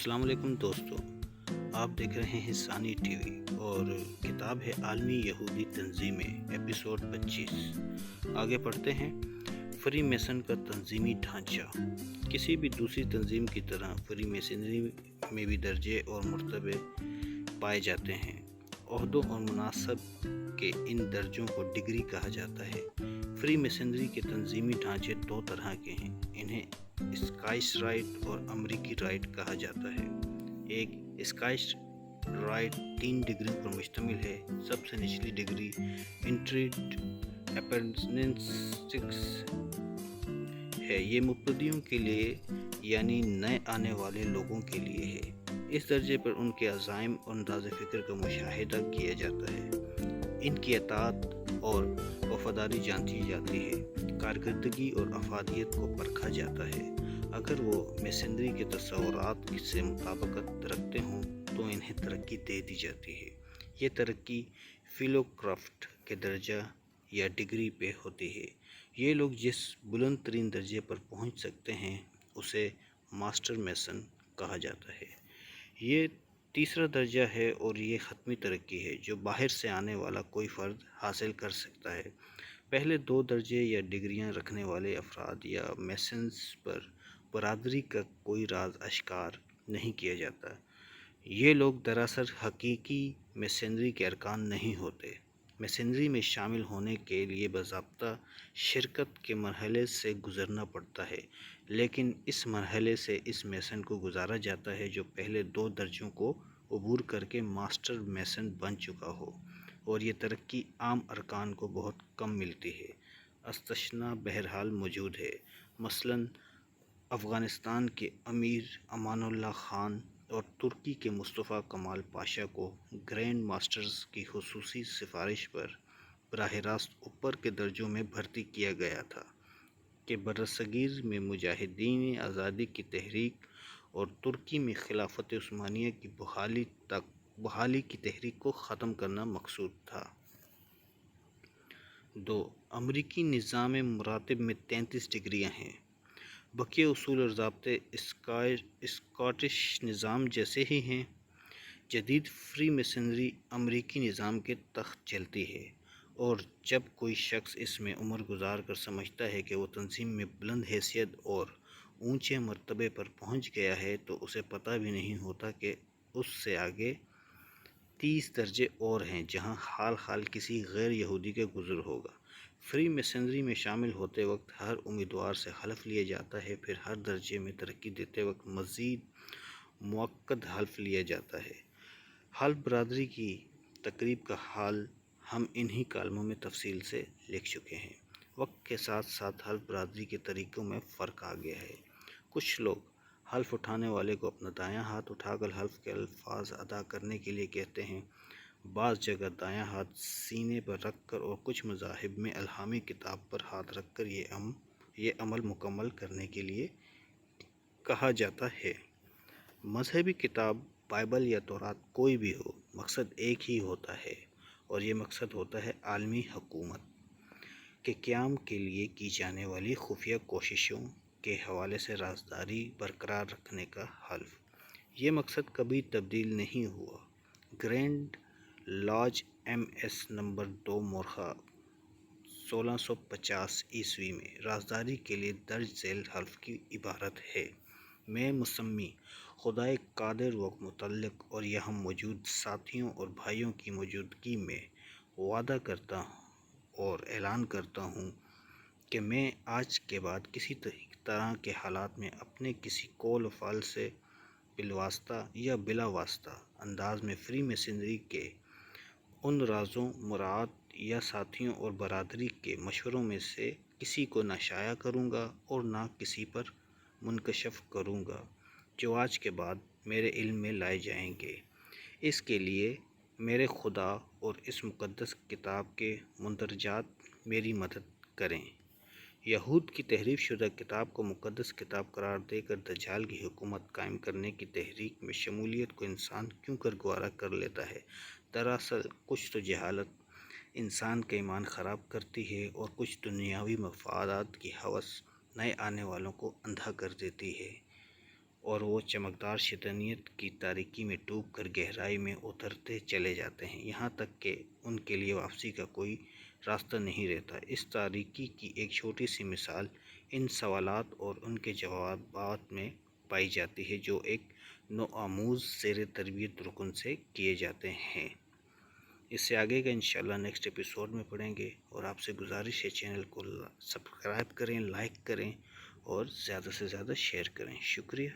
السلام علیکم دوستو، آپ دیکھ رہے ہیں ثانی ٹی وی اور کتاب ہے عالمی یہودی تنظیمیں ایپیسوڈ 25۔ آگے پڑھتے ہیں۔ فری میسن کا تنظیمی ڈھانچہ۔ کسی بھی دوسری تنظیم کی طرح فری میسنری میں بھی درجے اور مرتبے پائے جاتے ہیں۔ عہدوں اور مناصب کے ان درجوں کو ڈگری کہا جاتا ہے۔ فری میسنری کے تنظیمی ڈھانچے دو طرح کے ہیں، انہیں اسکاٹش رائٹ اور امریکی رائٹ کہا جاتا ہے۔ ایک اسکاٹش رائٹ 3 ڈگریوں پر مشتمل ہے۔ سب سے نچلی ڈگری انٹریڈ اپرینٹسشپس ہے، یہ مبتدئوں کے لیے یعنی نئے آنے والے لوگوں کے لیے ہے۔ اس درجے پر ان کے عزائم اور انداز فکر کا مشاہدہ کیا جاتا ہے، ان کی اطاعت اور وفاداری جانچی جاتی ہے، کارکردگی اور افادیت کو پرکھا جاتا ہے۔ اگر وہ میسنری کے تصورات سے مطابقت رکھتے ہوں تو انہیں ترقی دے دی جاتی ہے۔ یہ ترقی فیلو کرافٹ کے درجہ یا ڈگری پہ ہوتی ہے۔ یہ لوگ جس بلند ترین درجے پر پہنچ سکتے ہیں اسے ماسٹر میسن کہا جاتا ہے۔ یہ تیسرا درجہ ہے اور یہ ختمی ترقی ہے جو باہر سے آنے والا کوئی فرد حاصل کر سکتا ہے۔ پہلے دو درجے یا ڈگریاں رکھنے والے افراد یا میسنز پر برادری کا کوئی راز اشکار نہیں کیا جاتا۔ یہ لوگ دراصل حقیقی میسنری کے ارکان نہیں ہوتے۔ میسنری میں شامل ہونے کے لیے باضابطہ شرکت کے مرحلے سے گزرنا پڑتا ہے، لیکن اس مرحلے سے اس میسن کو گزارا جاتا ہے جو پہلے دو درجوں کو عبور کر کے ماسٹر میسن بن چکا ہو، اور یہ ترقی عام ارکان کو بہت کم ملتی ہے۔ استثناء بہرحال موجود ہے، مثلاً افغانستان کے امیر امان اللہ خان اور ترکی کے مصطفیٰ کمال پاشا کو گرینڈ ماسٹرز کی خصوصی سفارش پر براہ راست اوپر کے درجوں میں بھرتی کیا گیا تھا کہ برصغیر میں مجاہدین آزادی کی تحریک اور ترکی میں خلافت عثمانیہ کی بحالی کی تحریک کو ختم کرنا مقصود تھا۔ 2. امریکی نظام مراتب میں 33 ڈگریاں ہیں۔ بقیہ اصول اور ضابطے اسکاٹش نظام جیسے ہی ہیں۔ جدید فری میسنری امریکی نظام کے تحت چلتی ہے، اور جب کوئی شخص اس میں عمر گزار کر سمجھتا ہے کہ وہ تنظیم میں بلند حیثیت اور اونچے مرتبے پر پہنچ گیا ہے تو اسے پتہ بھی نہیں ہوتا کہ اس سے آگے 30 درجے اور ہیں جہاں حال کسی غیر یہودی کا گزر ہوگا۔ فری میسنری میں شامل ہوتے وقت ہر امیدوار سے حلف لیا جاتا ہے، پھر ہر درجے میں ترقی دیتے وقت مزید مؤکد حلف لیا جاتا ہے۔ حلف برادری کی تقریب کا حال ہم انہی کالموں میں تفصیل سے لکھ چکے ہیں۔ وقت کے ساتھ ساتھ حلف برادری کے طریقوں میں فرق آ گیا ہے۔ کچھ لوگ حلف اٹھانے والے کو اپنا دایاں ہاتھ اٹھا کر حلف کے الفاظ ادا کرنے کے لیے کہتے ہیں، بعض جگہ دایاں ہاتھ سینے پر رکھ کر اور کچھ مذاہب میں الہامی کتاب پر ہاتھ رکھ کر یہ عمل مکمل کرنے کے لیے کہا جاتا ہے۔ مذہبی کتاب بائبل یا تورات کوئی بھی ہو، مقصد ایک ہی ہوتا ہے، اور یہ مقصد ہوتا ہے عالمی حکومت کے قیام کے لیے کی جانے والی خفیہ کوششوں کے حوالے سے رازداری برقرار رکھنے کا حلف۔ یہ مقصد کبھی تبدیل نہیں ہوا۔ گرینڈ لاج ایم ایس نمبر 2 مورخہ 1650 میں رازداری کے لیے درج ذیل حلف کی عبارت ہے: میں مسمی خدائے قادر و مطلق اور یہاں موجود ساتھیوں اور بھائیوں کی موجودگی میں وعدہ کرتا اور اعلان کرتا ہوں کہ میں آج کے بعد کسی طرح کے حالات میں اپنے کسی قول و فعل سے بالواسطہ یا بلا واسطہ انداز میں فری میسنری کے ان رازوں، مراعات یا ساتھیوں اور برادری کے مشوروں میں سے کسی کو نہ شائع کروں گا اور نہ کسی پر منکشف کروں گا جو آج کے بعد میرے علم میں لائے جائیں گے۔ اس کے لیے میرے خدا اور اس مقدس کتاب کے مندرجات میری مدد کریں۔ یہود کی تحریف شدہ کتاب کو مقدس کتاب قرار دے کر دجال کی حکومت قائم کرنے کی تحریک میں شمولیت کو انسان کیوں کر گوارا کر لیتا ہے؟ دراصل کچھ تو جہالت انسان کا ایمان خراب کرتی ہے، اور کچھ دنیاوی مفادات کی ہوس نئے آنے والوں کو اندھا کر دیتی ہے۔ اور وہ چمکدار شیطانیت کی تاریکی میں ڈوب کر گہرائی میں اترتے چلے جاتے ہیں، یہاں تک کہ ان کے لیے واپسی کا کوئی راستہ نہیں رہتا۔ اس تاریکی کی ایک چھوٹی سی مثال ان سوالات اور ان کے جوابات میں پائی جاتی ہے جو ایک نوآموز زیر تربیت رکن سے کیے جاتے ہیں۔ اس سے آگے کا انشاءاللہ نیکسٹ ایپیسوڈ میں پڑھیں گے، اور آپ سے گزارش ہے چینل کو سبسکرائب کریں، لائک کریں اور زیادہ سے زیادہ شیئر کریں۔ شکریہ۔